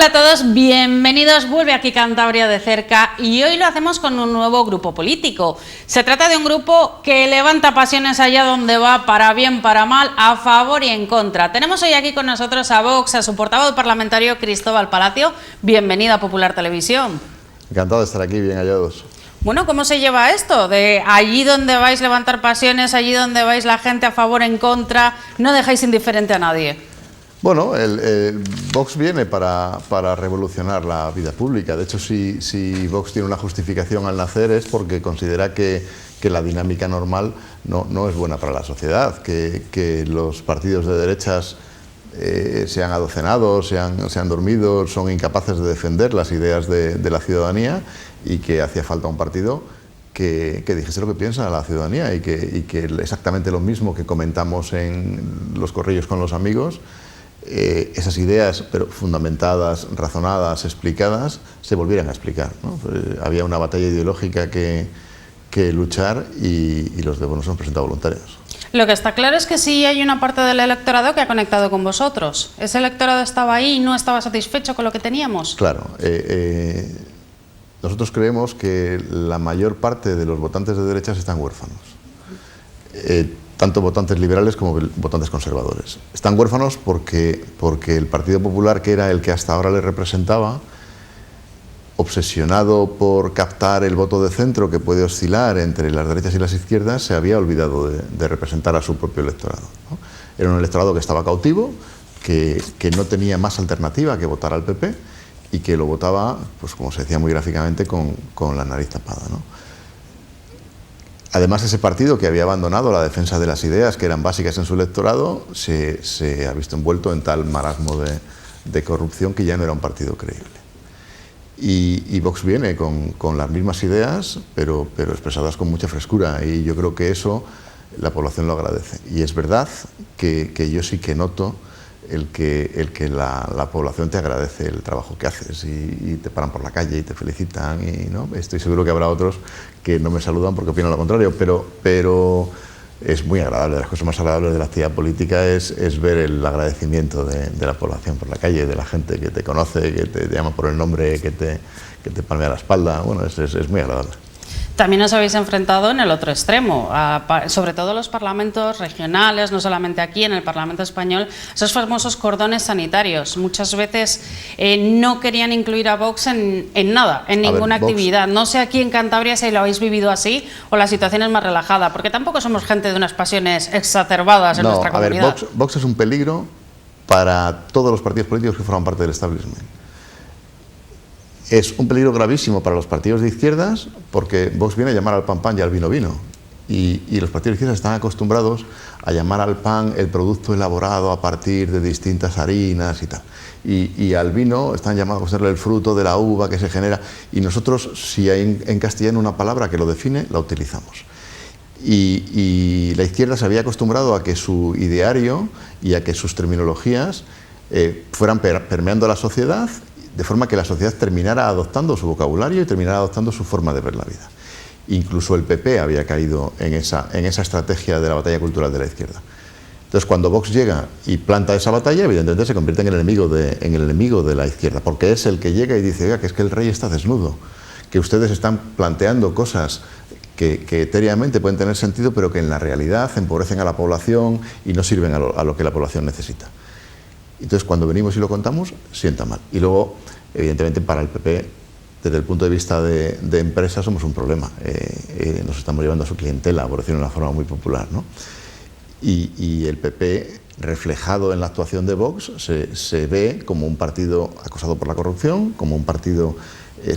a todos, bienvenidos, vuelve aquí Cantabria de cerca y hoy lo hacemos con un nuevo grupo político. Se trata de un grupo que levanta pasiones allá donde va, para bien, para mal, a favor y en contra. Tenemos hoy aquí con nosotros a Vox, a su portavoz parlamentario Cristóbal Palacio. Bienvenido a Popular Televisión. Encantado de estar aquí, bien hallados. Bueno, ¿cómo se lleva esto? De allí donde vais levantar pasiones, allí donde vais la gente a favor, en contra, no dejáis indiferente a nadie. Bueno, el Vox viene para revolucionar la vida pública. De hecho, si Vox tiene una justificación al nacer es porque considera que la dinámica normal no es buena para la sociedad, que los partidos de derechas se han adocenado, se han dormido, son incapaces de defender las ideas de la ciudadanía y que hacía falta un partido que dijese lo que piensa la ciudadanía y que exactamente lo mismo que comentamos en los corrillos con los amigos, esas ideas, pero fundamentadas, razonadas, explicadas, se volvieran a explicar, ¿no? Había una batalla ideológica que luchar y los de Vox nos hemos presentado voluntarios. Lo que está claro es que sí hay una parte del electorado que ha conectado con vosotros. ¿Ese electorado estaba ahí y no estaba satisfecho con lo que teníamos? Claro. Nosotros creemos que la mayor parte de los votantes de derechas están huérfanos. Tanto votantes liberales como votantes conservadores. Están huérfanos porque el Partido Popular, que era el que hasta ahora les representaba, obsesionado por captar el voto de centro que puede oscilar entre las derechas y las izquierdas, se había olvidado de representar a su propio electorado, ¿no? Era un electorado que estaba cautivo, que no tenía más alternativa que votar al PP y que lo votaba, pues como se decía muy gráficamente, con la nariz tapada, ¿no? Además, ese partido que había abandonado la defensa de las ideas que eran básicas en su electorado se ha visto envuelto en tal marasmo de corrupción que ya no era un partido creíble. Y Vox viene con las mismas ideas, pero expresadas con mucha frescura, y yo creo que eso la población lo agradece. Y es verdad que yo sí que noto el que la población te agradece el trabajo que haces y te paran por la calle y te felicitan, y ¿no? Estoy seguro que habrá otros que no me saludan porque opinan lo contrario, pero es muy agradable. De las cosas más agradables de la actividad política es ver el agradecimiento de la población por la calle, de la gente que te conoce, que te llama por el nombre, que te palmea la espalda. Bueno, es muy agradable. También os habéis enfrentado en el otro extremo, sobre todo los parlamentos regionales, no solamente aquí en el Parlamento español, esos famosos cordones sanitarios. Muchas veces no querían incluir a Vox en nada, en ninguna actividad. No sé aquí en Cantabria si lo habéis vivido así o la situación es más relajada, porque tampoco somos gente de unas pasiones exacerbadas en nuestra comunidad. A ver, Vox es un peligro para todos los partidos políticos que forman parte del establishment. Es un peligro gravísimo para los partidos de izquierdas porque Vox viene a llamar al pan pan y al vino vino. Y los partidos de izquierdas están acostumbrados a llamar al pan el producto elaborado a partir de distintas harinas y tal. Y al vino están llamados a conocerle el fruto de la uva que se genera. Y nosotros, si hay en castellano una palabra que lo define, la utilizamos. Y la izquierda se había acostumbrado a que su ideario y a que sus terminologías fueran permeando la sociedad, de forma que la sociedad terminara adoptando su vocabulario y terminara adoptando su forma de ver la vida. Incluso el PP había caído en esa estrategia de la batalla cultural de la izquierda. Entonces, cuando Vox llega y planta esa batalla, evidentemente se convierte en el enemigo de la izquierda, porque es el que llega y dice: oiga, que es que el rey está desnudo, que ustedes están planteando cosas que etéreamente pueden tener sentido, pero que en la realidad empobrecen a la población y no sirven a lo que la población necesita. Entonces, cuando venimos y lo contamos, sienta mal. Y luego, evidentemente, para el PP, desde el punto de vista de empresa, somos un problema. Nos estamos llevando a su clientela, por decirlo de una forma muy popular, ¿no? Y el PP, reflejado en la actuación de Vox, se ve como un partido acosado por la corrupción, como un partido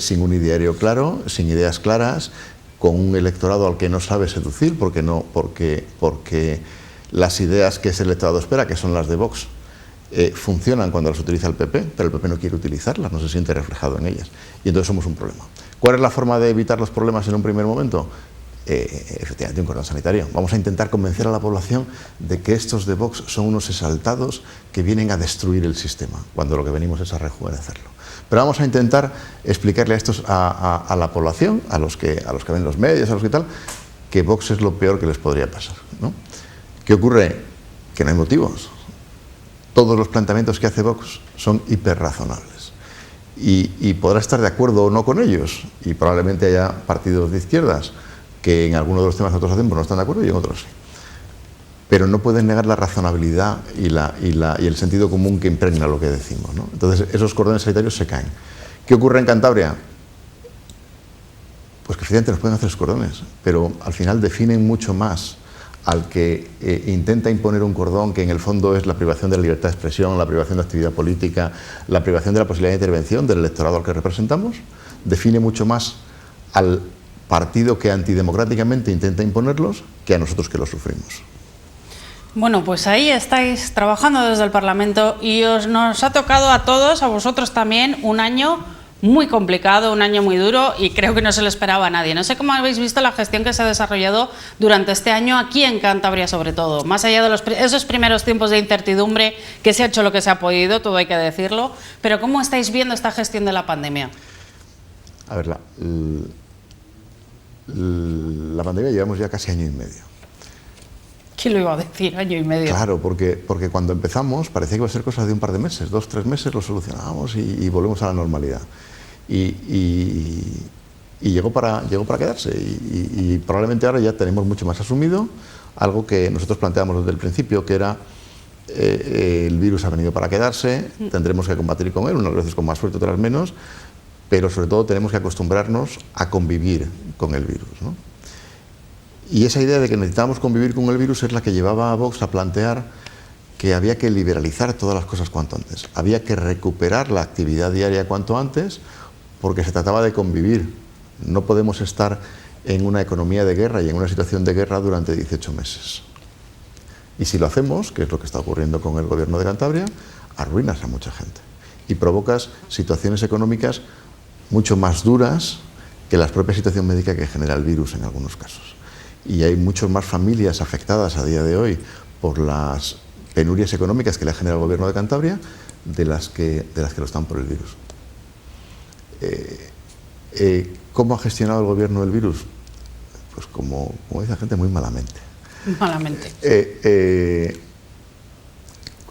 sin un ideario claro, sin ideas claras, con un electorado al que no sabe seducir, porque las ideas que ese electorado espera, que son las de Vox, funcionan cuando las utiliza el PP, pero el PP no quiere utilizarlas, no se siente reflejado en ellas. Y entonces somos un problema. ¿Cuál es la forma de evitar los problemas en un primer momento? Efectivamente, un cordón sanitario. Vamos a intentar convencer a la población de que estos de Vox son unos exaltados que vienen a destruir el sistema, cuando lo que venimos es a rejuvenecerlo. Pero vamos a intentar explicarle a la población, a los que ven los medios, a los que tal, que Vox es lo peor que les podría pasar, ¿no? ¿Qué ocurre? Que no hay motivos. Todos los planteamientos que hace Vox son hiperrazonables. y podrá estar de acuerdo o no con ellos, y probablemente haya partidos de izquierdas que en algunos de los temas que nosotros hacemos no están de acuerdo y en otros sí. Pero no pueden negar la razonabilidad y el sentido común que impregna lo que decimos, ¿no? Entonces esos cordones sanitarios se caen. ¿Qué ocurre en Cantabria? Pues que efectivamente nos pueden hacer los cordones, pero al final definen mucho más al que intenta imponer un cordón que en el fondo es la privación de la libertad de expresión, la privación de actividad política, la privación de la posibilidad de intervención del electorado al que representamos, define mucho más al partido que antidemocráticamente intenta imponerlos que a nosotros que los sufrimos. Bueno, pues ahí estáis trabajando desde el Parlamento y nos ha tocado a todos, a vosotros también, un año muy complicado, un año muy duro y creo que no se lo esperaba a nadie. No sé cómo habéis visto la gestión que se ha desarrollado durante este año aquí en Cantabria sobre todo, más allá de esos primeros tiempos de incertidumbre, que se ha hecho lo que se ha podido, todo hay que decirlo, pero ¿cómo estáis viendo esta gestión de la pandemia? A ver, la pandemia llevamos ya casi año y medio. ¿Quién lo iba a decir? Año y medio. Claro, porque cuando empezamos parecía que iba a ser cosa de un par de meses, 2 o 3 meses lo solucionábamos y volvemos a la normalidad. Y llegó para quedarse y probablemente ahora ya tenemos mucho más asumido algo que nosotros planteamos desde el principio, que era el virus ha venido para quedarse, tendremos que combatir con él, unas veces con más suerte, otras menos, pero sobre todo tenemos que acostumbrarnos a convivir con el virus, ¿no? Y esa idea de que necesitábamos convivir con el virus es la que llevaba a Vox a plantear que había que liberalizar todas las cosas cuanto antes. Había que recuperar la actividad diaria cuanto antes porque se trataba de convivir. No podemos estar en una economía de guerra y en una situación de guerra durante 18 meses. Y si lo hacemos, que es lo que está ocurriendo con el gobierno de Cantabria, arruinas a mucha gente y provocas situaciones económicas mucho más duras que la propia situación médica que genera el virus en algunos casos. Y hay muchas más familias afectadas a día de hoy por las penurias económicas que le ha generado el gobierno de Cantabria de las que lo están por el virus. ¿Cómo ha gestionado el gobierno el virus? Pues como dice la gente, muy malamente. Malamente.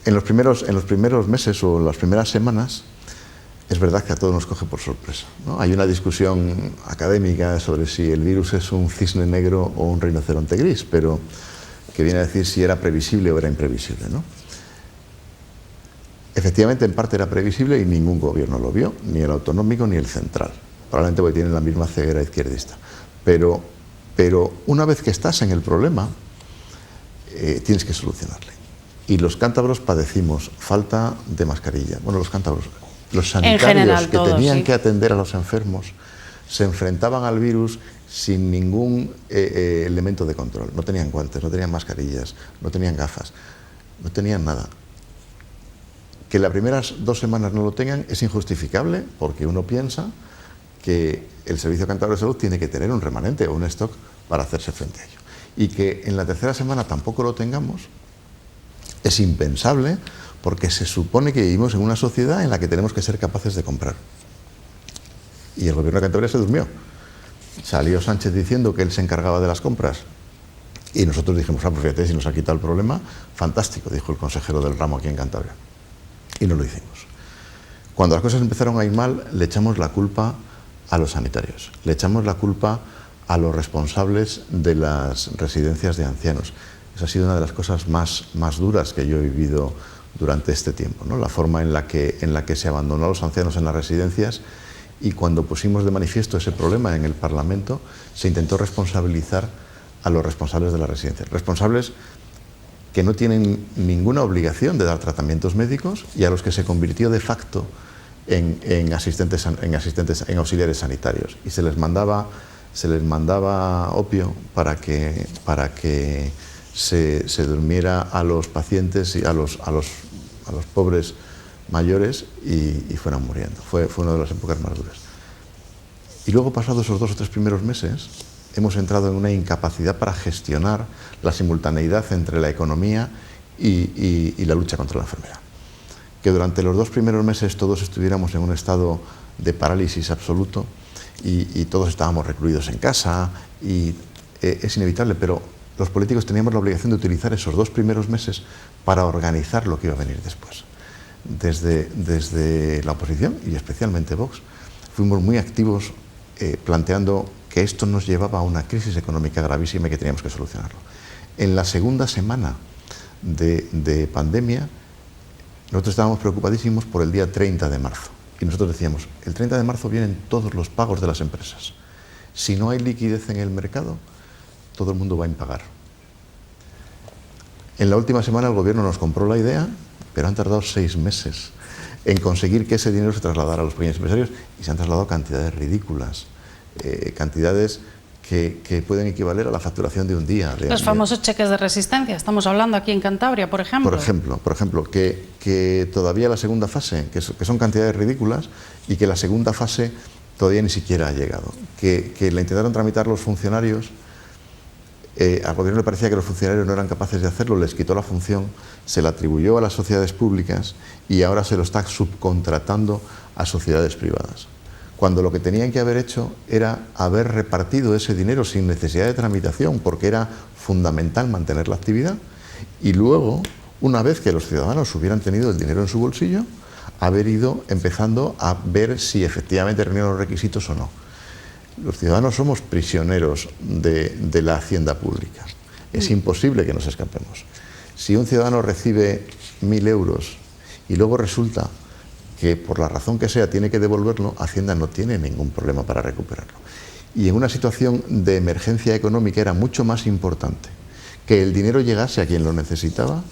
En los primeros meses o las primeras semanas es verdad que a todos nos coge por sorpresa, ¿no? Hay una discusión académica sobre si el virus es un cisne negro o un rinoceronte gris, pero que viene a decir si era previsible o era imprevisible, ¿no? Efectivamente, en parte era previsible y ningún gobierno lo vio, ni el autonómico ni el central, probablemente porque tienen la misma ceguera izquierdista. Pero una vez que estás en el problema, tienes que solucionarle. Y los cántabros padecimos falta de mascarilla. Bueno, los cántabros... Los sanitarios general, que todos, tenían sí, que atender a los enfermos se enfrentaban al virus sin ningún elemento de control. No tenían guantes, no tenían mascarillas, no tenían gafas, no tenían nada. Que las primeras 2 semanas no lo tengan es injustificable porque uno piensa que el Servicio Cántabro de Salud tiene que tener un remanente o un stock para hacerse frente a ello. Y que en la tercera semana tampoco lo tengamos es impensable, porque se supone que vivimos en una sociedad en la que tenemos que ser capaces de comprar. Y el gobierno de Cantabria se durmió. Salió Sánchez diciendo que él se encargaba de las compras y nosotros dijimos, pues fíjate, si nos ha quitado el problema, fantástico, dijo el consejero del ramo aquí en Cantabria. Y no lo hicimos. Cuando las cosas empezaron a ir mal, le echamos la culpa a los sanitarios, le echamos la culpa a los responsables de las residencias de ancianos. Esa ha sido una de las cosas más duras que yo he vivido durante este tiempo, ¿no? La forma en la que se abandonó a los ancianos en las residencias, y cuando pusimos de manifiesto ese problema en el Parlamento, se intentó responsabilizar a los responsables de las residencias. Responsables que no tienen ninguna obligación de dar tratamientos médicos y a los que se convirtió de facto en auxiliares sanitarios. Y se les mandaba opio para que se durmiera a los pacientes y a los pobres mayores y fueran muriendo. Fue una de las épocas más duras. Y luego, pasados esos 2 o 3 primeros meses, hemos entrado en una incapacidad para gestionar la simultaneidad entre la economía y la lucha contra la enfermedad. Que durante los 2 primeros meses todos estuviéramos en un estado de parálisis absoluto y todos estábamos recluidos en casa, y es inevitable, pero los políticos teníamos la obligación de utilizar esos 2 primeros meses para organizar lo que iba a venir después. desde la oposición y especialmente Vox, fuimos muy activos planteando que esto nos llevaba a una crisis económica gravísima y que teníamos que solucionarlo. En la segunda semana de pandemia, nosotros estábamos preocupadísimos por el día 30 de marzo. Y nosotros decíamos, el 30 de marzo vienen todos los pagos de las empresas. Si no hay liquidez en el mercado, todo el mundo va a impagar. En la última semana el gobierno nos compró la idea, pero han tardado 6 meses en conseguir que ese dinero se trasladara a los pequeños empresarios y se han trasladado cantidades ridículas, cantidades que pueden equivaler a la facturación de un día. Los famosos cheques de resistencia, estamos hablando aquí en Cantabria, por ejemplo. Por ejemplo, que todavía la segunda fase, que son cantidades ridículas, y que la segunda fase todavía ni siquiera ha llegado. Que la intentaron tramitar los funcionarios, al gobierno le parecía que los funcionarios no eran capaces de hacerlo, les quitó la función, se la atribuyó a las sociedades públicas y ahora se lo está subcontratando a sociedades privadas. Cuando lo que tenían que haber hecho era haber repartido ese dinero sin necesidad de tramitación, porque era fundamental mantener la actividad, y luego, una vez que los ciudadanos hubieran tenido el dinero en su bolsillo, haber ido empezando a ver si efectivamente reunían los requisitos o no. Los ciudadanos somos prisioneros de la hacienda pública. Es imposible que nos escapemos. Si un ciudadano recibe 1.000 euros y luego resulta que por la razón que sea tiene que devolverlo, Hacienda no tiene ningún problema para recuperarlo. Y en una situación de emergencia económica era mucho más importante que el dinero llegase a quien lo necesitaba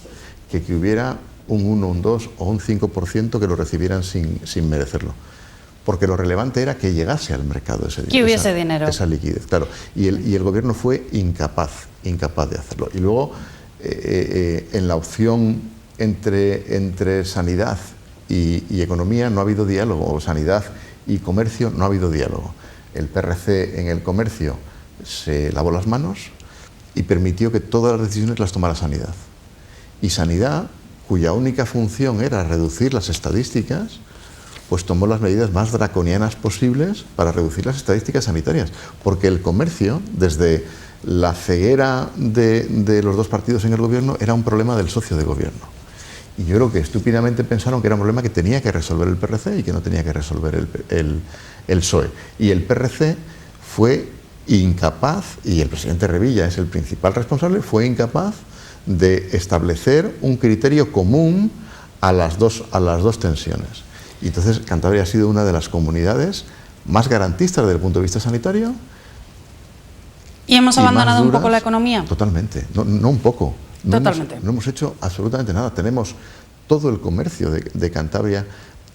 que hubiera un 1, un 2 o un 5% que lo recibieran sin merecerlo. Porque lo relevante era que llegase al mercado ese dinero. Que hubiese dinero. Esa liquidez, claro. Y el gobierno fue incapaz de hacerlo. Y luego, en la opción entre sanidad y economía no ha habido diálogo, o sanidad y comercio no ha habido diálogo. El PRC en el comercio se lavó las manos y permitió que todas las decisiones las tomara sanidad. Y sanidad, cuya única función era reducir las estadísticas, pues tomó las medidas más draconianas posibles para reducir las estadísticas sanitarias. Porque el comercio, desde la ceguera de los dos partidos en el gobierno, era un problema del socio de gobierno. Y yo creo que estúpidamente pensaron que era un problema que tenía que resolver el PRC y que no tenía que resolver el PSOE. Y el PRC fue incapaz, y el presidente Revilla es el principal responsable, fue incapaz de establecer un criterio común a las dos tensiones. Y entonces Cantabria ha sido una de las comunidades más garantistas desde el punto de vista sanitario. ¿Y hemos abandonado un poco la economía? Totalmente, no un poco. Totalmente. No hemos hecho absolutamente nada. Tenemos todo el comercio de Cantabria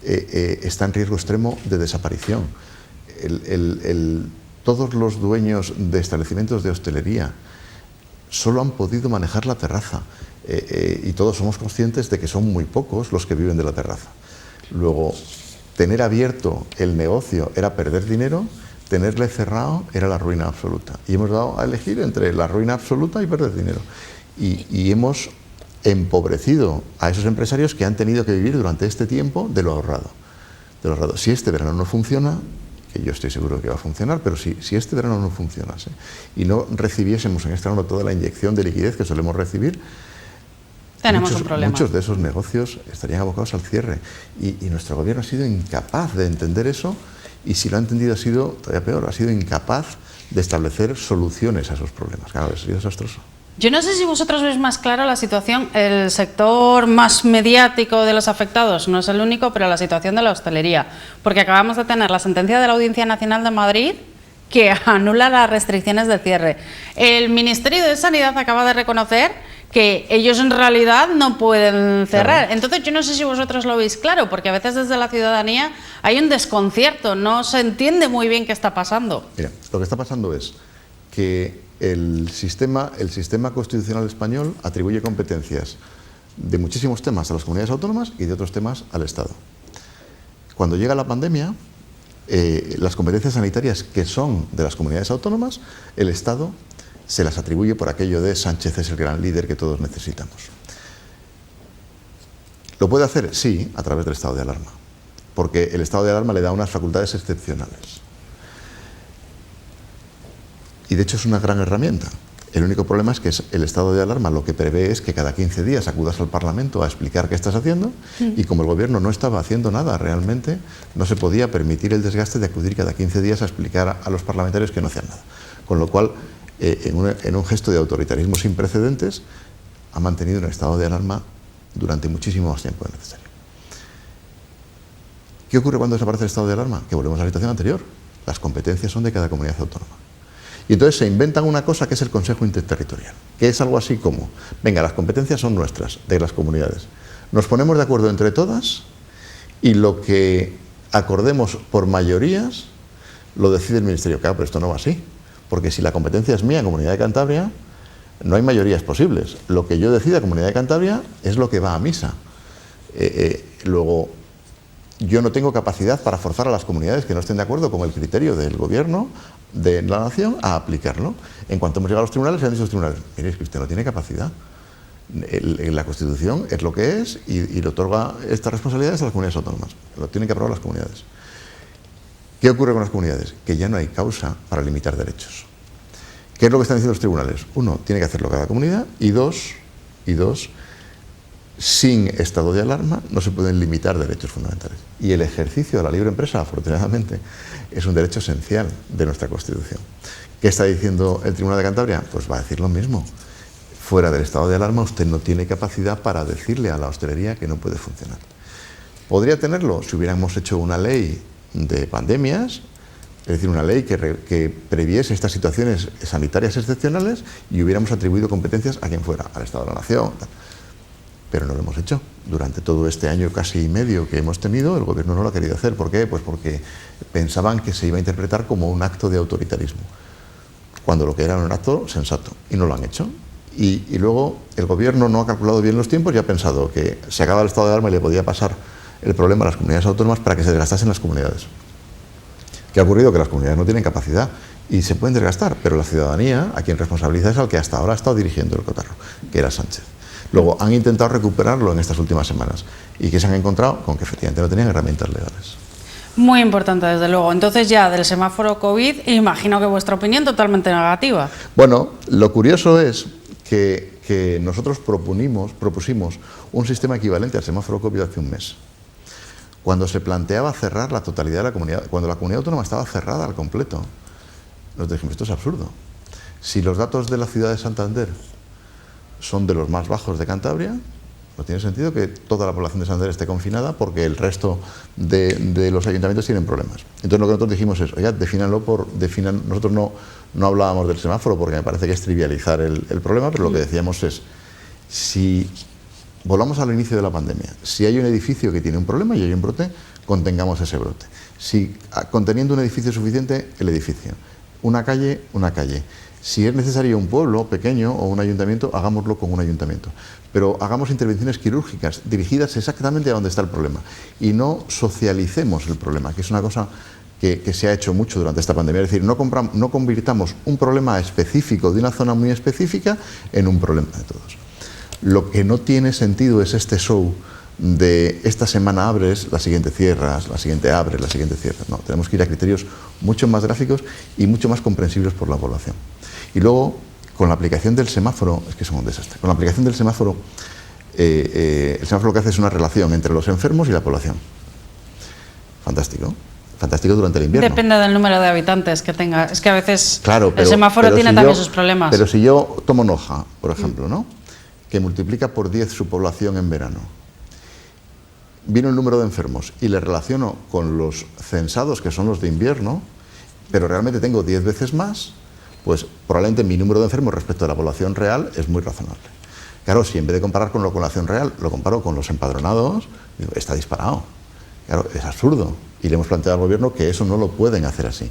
está en riesgo extremo de desaparición. Todos los dueños de establecimientos de hostelería solo han podido manejar la terraza y todos somos conscientes de que son muy pocos los que viven de la terraza. Luego, tener abierto el negocio era perder dinero, tenerle cerrado era la ruina absoluta. Y hemos dado a elegir entre la ruina absoluta y perder dinero. Y hemos empobrecido a esos empresarios que han tenido que vivir durante este tiempo de lo ahorrado. Si este verano no funciona, que yo estoy seguro que va a funcionar, pero si este verano no funcionase y no recibiésemos en este verano toda la inyección de liquidez que solemos recibir, tenemos un problema. Muchos de esos negocios estarían abocados al cierre. Y nuestro gobierno ha sido incapaz de entender eso, y si lo ha entendido ha sido todavía peor, ha sido incapaz de establecer soluciones a esos problemas. Claro, ha sido desastroso. Yo no sé si vosotros veis más clara la situación, el sector más mediático de los afectados, no es el único, pero la situación de la hostelería, porque acabamos de tener la sentencia de la Audiencia Nacional de Madrid que anula las restricciones de cierre. El Ministerio de Sanidad acaba de reconocer que ellos en realidad no pueden cerrar. Claro. Entonces yo no sé si vosotros lo veis claro, porque a veces desde la ciudadanía hay un desconcierto, no se entiende muy bien qué está pasando. Mira, lo que está pasando es que el sistema constitucional español atribuye competencias de muchísimos temas a las comunidades autónomas y de otros temas al Estado. Cuando llega la pandemia, las competencias sanitarias que son de las comunidades autónomas, el Estado se las atribuye por aquello de Sánchez es el gran líder que todos necesitamos. ¿Lo puede hacer? Sí, a través del estado de alarma, porque el estado de alarma le da unas facultades excepcionales. Y de hecho es una gran herramienta. El único problema es que el estado de alarma lo que prevé es que cada 15 días acudas al Parlamento a explicar qué estás haciendo, y como el gobierno no estaba haciendo nada realmente, no se podía permitir el desgaste de acudir cada 15 días a explicar a los parlamentarios que no hacían nada. Con lo cual, en un gesto de autoritarismo sin precedentes, ha mantenido un estado de alarma durante muchísimo más tiempo del necesario. ¿Qué ocurre cuando desaparece el estado de alarma? Que volvemos a la situación anterior. Las competencias son de cada comunidad autónoma. Y entonces se inventan una cosa que es el Consejo Interterritorial, que es algo así como, venga, las competencias son nuestras, de las comunidades. Nos ponemos de acuerdo entre todas y lo que acordemos por mayorías lo decide el Ministerio. Claro, pero esto no va así, porque si la competencia es mía, Comunidad de Cantabria, no hay mayorías posibles. Lo que yo decida, Comunidad de Cantabria, es lo que va a misa. Luego, yo no tengo capacidad para forzar a las comunidades que no estén de acuerdo con el criterio del gobierno de la nación a aplicarlo. En cuanto hemos llegado a los tribunales, se han dicho los tribunales, mire, es que usted no tiene capacidad. La Constitución es lo que es y le otorga estas responsabilidades a las comunidades autónomas. Lo tienen que aprobar las comunidades. ¿Qué ocurre con las comunidades? Que ya no hay causa para limitar derechos. ¿Qué es lo que están diciendo los tribunales? Uno, tiene que hacerlo cada comunidad, y dos, sin estado de alarma no se pueden limitar derechos fundamentales. Y el ejercicio de la libre empresa, afortunadamente, es un derecho esencial de nuestra Constitución. ¿Qué está diciendo el Tribunal de Cantabria? Pues va a decir lo mismo. Fuera del estado de alarma usted no tiene capacidad para decirle a la hostelería que no puede funcionar. ¿Podría tenerlo si hubiéramos hecho una ley de pandemias? Es decir, una ley que previese estas situaciones sanitarias excepcionales y hubiéramos atribuido competencias a quien fuera, al Estado de la Nación, tal. Pero no lo hemos hecho. Durante todo este año casi y medio que hemos tenido, el gobierno no lo ha querido hacer. ¿Por qué? Pues porque pensaban que se iba a interpretar como un acto de autoritarismo, cuando lo que era un acto sensato, y no lo han hecho. Y luego el gobierno no ha calculado bien los tiempos y ha pensado que se acaba el estado de alarma y le podía pasar el problema a las comunidades autónomas para que se desgastasen las comunidades. ¿Qué ha ocurrido? Que las comunidades no tienen capacidad y se pueden desgastar, pero la ciudadanía, a quien responsabiliza, es al que hasta ahora ha estado dirigiendo el cotarro, que era Sánchez. Luego han intentado recuperarlo en estas últimas semanas y que se han encontrado con que efectivamente no tenían herramientas legales. Muy importante, desde luego. Entonces, ya del semáforo COVID, imagino que vuestra opinión totalmente negativa. Bueno, lo curioso es que nosotros propusimos un sistema equivalente al semáforo COVID hace un mes, cuando se planteaba cerrar la totalidad de la comunidad, cuando la comunidad autónoma estaba cerrada al completo. Nos dijimos, esto es absurdo. Si los datos de la ciudad de Santander son de los más bajos de Cantabria, no tiene sentido que toda la población de Santander esté confinada porque el resto de los ayuntamientos tienen problemas. Entonces lo que nosotros dijimos es, oye, nosotros no hablábamos del semáforo porque me parece que es trivializar el problema, pero lo que decíamos es, si volvamos al inicio de la pandemia, si hay un edificio que tiene un problema y hay un brote, contengamos ese brote. Si conteniendo un edificio suficiente, el edificio. Una calle. Si es necesario un pueblo pequeño o un ayuntamiento, hagámoslo con un ayuntamiento. Pero hagamos intervenciones quirúrgicas dirigidas exactamente a donde está el problema y no socialicemos el problema, que es una cosa que se ha hecho mucho durante esta pandemia. Es decir, no convirtamos un problema específico de una zona muy específica en un problema de todos. Lo que no tiene sentido es este show de esta semana abres, la siguiente cierras, la siguiente abres, la siguiente cierras. No, tenemos que ir a criterios mucho más gráficos y mucho más comprensibles por la población. Y luego, con la aplicación del semáforo, es que es un desastre, con la aplicación del semáforo, el semáforo lo que hace es una relación entre los enfermos y la población. Fantástico. Fantástico durante el invierno. Depende del número de habitantes que tenga. Es que a veces claro, el semáforo tiene también sus problemas. Pero si yo tomo Noja, por ejemplo, ¿no?, que multiplica por 10 su población en verano, vino el número de enfermos y le relaciono con los censados, que son los de invierno, pero realmente tengo 10 veces más, pues probablemente mi número de enfermos respecto a la población real es muy razonable. Claro, si en vez de comparar con la población real, lo comparo con los empadronados, digo, está disparado. Claro, es absurdo. Y le hemos planteado al gobierno que eso no lo pueden hacer así.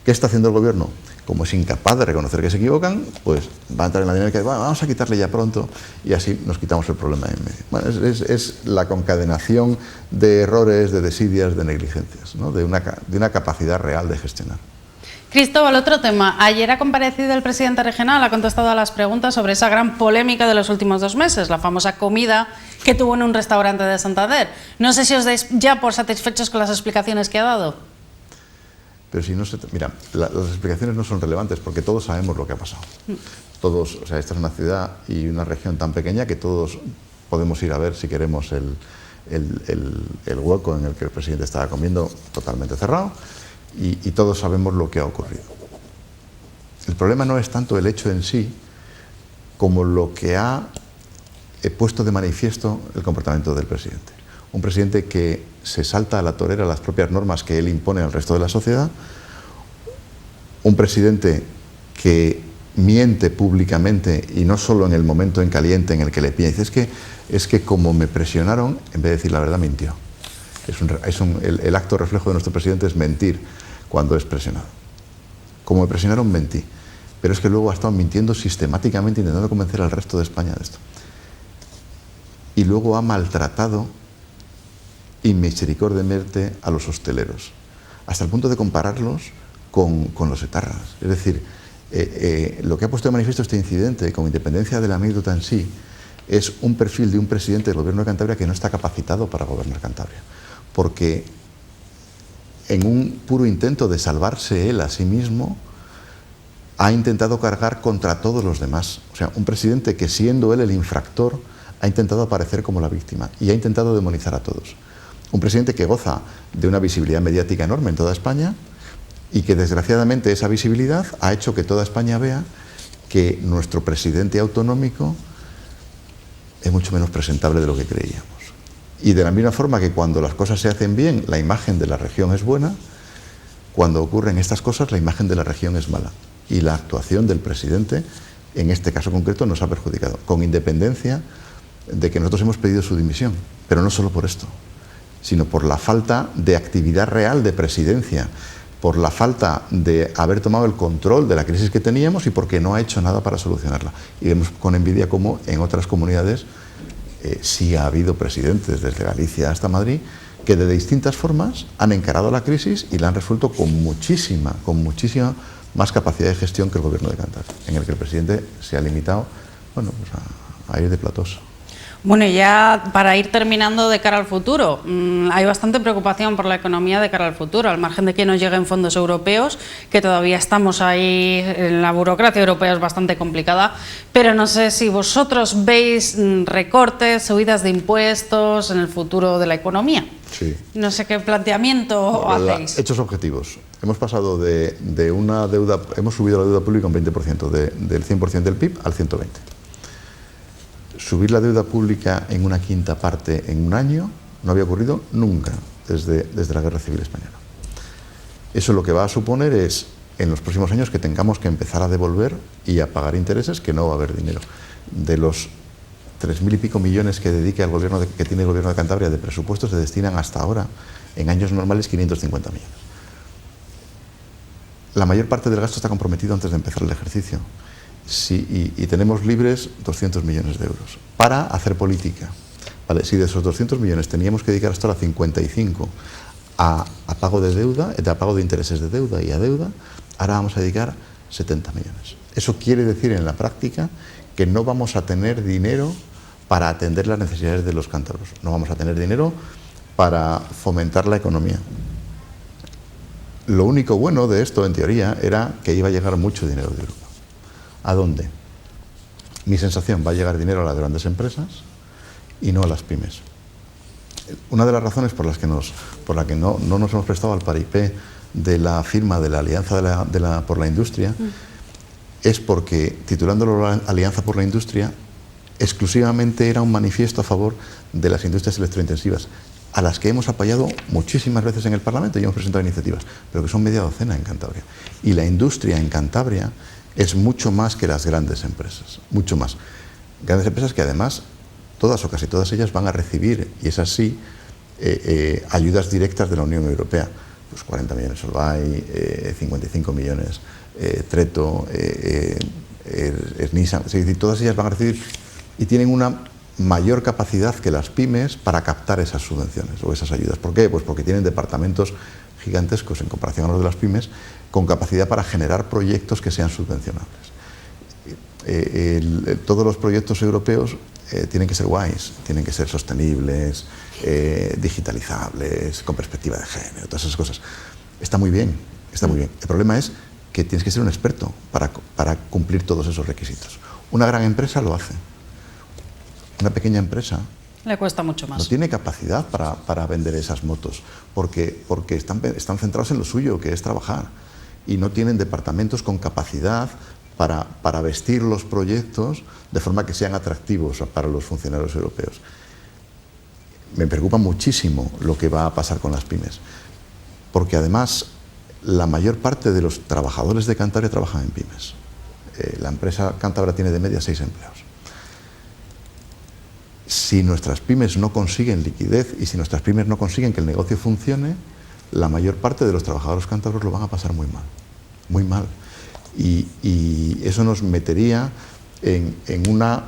¿Qué está haciendo el gobierno? Como es incapaz de reconocer que se equivocan, pues va a entrar en la dinámica de, bueno, vamos a quitarle ya pronto y así nos quitamos el problema de en medio. Bueno, es la concadenación de errores, de desidias, de negligencias, ¿no?, de una capacidad real de gestionar. Cristóbal, otro tema. Ayer ha comparecido el presidente regional, ha contestado a las preguntas sobre esa gran polémica de los últimos 2 meses, la famosa comida que tuvo en un restaurante de Santander. No sé si os dais ya por satisfechos con las explicaciones que ha dado. Pero si no se... Mira, las explicaciones no son relevantes porque todos sabemos lo que ha pasado. Todos, o sea, esta es una ciudad y una región tan pequeña que todos podemos ir a ver si queremos el hueco en el que el presidente estaba comiendo totalmente cerrado y todos sabemos lo que ha ocurrido. El problema no es tanto el hecho en sí como lo que ha puesto de manifiesto el comportamiento del presidente. Un presidente que se salta a la torera las propias normas que él impone al resto de la sociedad, un presidente que miente públicamente y no solo en el momento en caliente en el que le pide, dice, es que como me presionaron, en vez de decir la verdad, mintió. El acto reflejo de nuestro presidente es mentir cuando es presionado. Como me presionaron, mentí. Pero es que luego ha estado mintiendo sistemáticamente, intentando convencer al resto de España de esto. Y luego ha maltratado inmisericordiamente a los hosteleros, hasta el punto de compararlos con los etarras. Es decir, lo que ha puesto de manifiesto este incidente, con independencia de la anécdota en sí, es un perfil de un presidente del gobierno de Cantabria que no está capacitado para gobernar Cantabria, porque en un puro intento de salvarse él a sí mismo, ha intentado cargar contra todos los demás. O sea, un presidente que, siendo él el infractor, ha intentado aparecer como la víctima y ha intentado demonizar a todos. Un presidente que goza de una visibilidad mediática enorme en toda España y que, desgraciadamente, esa visibilidad ha hecho que toda España vea que nuestro presidente autonómico es mucho menos presentable de lo que creíamos. Y de la misma forma que cuando las cosas se hacen bien, la imagen de la región es buena, cuando ocurren estas cosas, la imagen de la región es mala. Y la actuación del presidente, en este caso concreto, nos ha perjudicado, con independencia de que nosotros hemos pedido su dimisión, pero no solo por esto, sino por la falta de actividad real de presidencia, por la falta de haber tomado el control de la crisis que teníamos y porque no ha hecho nada para solucionarla. Y vemos con envidia cómo en otras comunidades sí ha habido presidentes, desde Galicia hasta Madrid, que de distintas formas han encarado la crisis y la han resuelto con muchísima más capacidad de gestión que el gobierno de Cantabria, en el que el presidente se ha limitado, bueno, pues a ir de platós. Bueno, ya para ir terminando de cara al futuro, hay bastante preocupación por la economía de cara al futuro, al margen de que nos lleguen fondos europeos, que todavía estamos ahí, la burocracia europea es bastante complicada, pero no sé si vosotros veis recortes, subidas de impuestos en el futuro de la economía. Sí. No sé qué planteamiento hacéis. Hechos objetivos. Hemos pasado de una deuda, hemos subido la deuda pública un 20%, del 100% del PIB al 120%. Subir la deuda pública en una quinta parte en un año no había ocurrido nunca desde la Guerra Civil Española. Eso lo que va a suponer es, en los próximos años, que tengamos que empezar a devolver y a pagar intereses, que no va a haber dinero. De los 3.000 y pico millones que dedica que tiene el gobierno de Cantabria de presupuestos, se destinan hasta ahora, en años normales, 550 millones. La mayor parte del gasto está comprometido antes de empezar el ejercicio. Sí, y tenemos libres 200 millones de euros para hacer política. ¿Vale? Si de esos 200 millones teníamos que dedicar hasta ahora 55 a pago de deuda, a pago de intereses de deuda y a deuda, ahora vamos a dedicar 70 millones. Eso quiere decir en la práctica que no vamos a tener dinero para atender las necesidades de los cántabros, no vamos a tener dinero para fomentar la economía. Lo único bueno de esto, en teoría, era que iba a llegar mucho dinero de Europa. ¿A dónde? Mi sensación, va a llegar dinero a las grandes empresas y no a las pymes. Una de las razones por la que no nos hemos prestado al paripé de la firma de la Alianza por la Industria es porque, titulándolo Alianza por la Industria, exclusivamente era un manifiesto a favor de las industrias electrointensivas, a las que hemos apoyado muchísimas veces en el Parlamento y hemos presentado iniciativas, pero que son media docena en Cantabria. Y la industria en Cantabria es mucho más que las grandes empresas, mucho más. Grandes empresas que además, todas o casi todas ellas van a recibir, y es así, ayudas directas de la Unión Europea. Pues 40 millones Solvay, 55 millones Treto, Nissan, es decir, todas ellas van a recibir y tienen una mayor capacidad que las pymes para captar esas subvenciones o esas ayudas. ¿Por qué? Pues porque tienen departamentos gigantescos en comparación a los de las pymes, con capacidad para generar proyectos que sean subvencionables. Todos los proyectos europeos tienen que ser guays, tienen que ser sostenibles, digitalizables, con perspectiva de género, todas esas cosas. Está muy bien Está muy bien. El problema es que tienes que ser un experto para cumplir todos esos requisitos. Una gran empresa lo hace. Una pequeña empresa le cuesta mucho más. No tiene capacidad para vender esas motos, porque están centrados en lo suyo, que es trabajar, y no tienen departamentos con capacidad para vestir los proyectos de forma que sean atractivos para los funcionarios europeos. Me preocupa muchísimo lo que va a pasar con las pymes, porque además la mayor parte de los trabajadores de Cantabria trabajan en pymes. La empresa cántabra tiene de media 6 empleados. Si nuestras pymes no consiguen liquidez y si nuestras pymes no consiguen que el negocio funcione, la mayor parte de los trabajadores cántabros lo van a pasar muy mal, muy mal. Y eso nos metería en una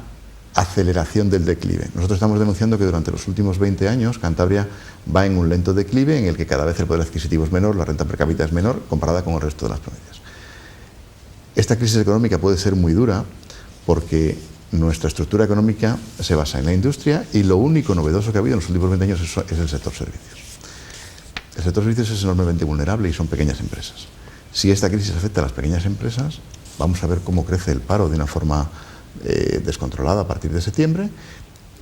aceleración del declive. Nosotros estamos denunciando que durante los últimos 20 años Cantabria va en un lento declive en el que cada vez el poder adquisitivo es menor, la renta per cápita es menor comparada con el resto de las provincias. Esta crisis económica puede ser muy dura porque nuestra estructura económica se basa en la industria y lo único novedoso que ha habido en los últimos 20 años es el sector servicios. El sector servicios es enormemente vulnerable y son pequeñas empresas. Si esta crisis afecta a las pequeñas empresas, vamos a ver cómo crece el paro de una forma descontrolada a partir de septiembre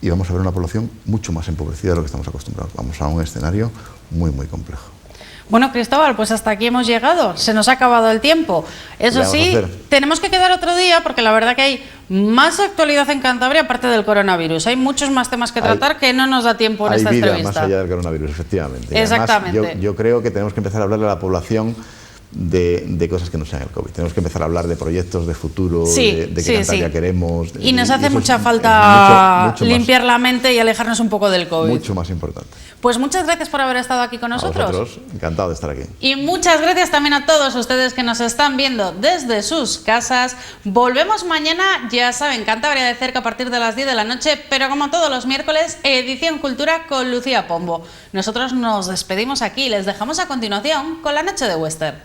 y vamos a ver una población mucho más empobrecida de lo que estamos acostumbrados. Vamos a un escenario muy, muy complejo. Bueno, Cristóbal, pues hasta aquí hemos llegado, se nos ha acabado el tiempo. Eso sí, tenemos que quedar otro día porque la verdad que hay más actualidad en Cantabria aparte del coronavirus. Hay muchos más temas que tratar que no nos da tiempo en esta entrevista. Hay vida más allá del coronavirus, efectivamente. Exactamente. Además, yo creo que tenemos que empezar a hablarle a la población de cosas que no sean el COVID. Tenemos que empezar a hablar de proyectos de futuro, de que Cantabria queremos. Y nos hace mucha falta limpiar la mente y alejarnos un poco del COVID. Mucho más importante. Pues muchas gracias por haber estado aquí con nosotros. A vosotros, encantado de estar aquí. Y muchas gracias también a todos ustedes que nos están viendo desde sus casas. Volvemos mañana, ya saben, Cantabria de cerca a partir de las 10 de la noche, pero como todos los miércoles, Edición Cultura con Lucía Pombo. Nosotros nos despedimos aquí y les dejamos a continuación con la noche de Western.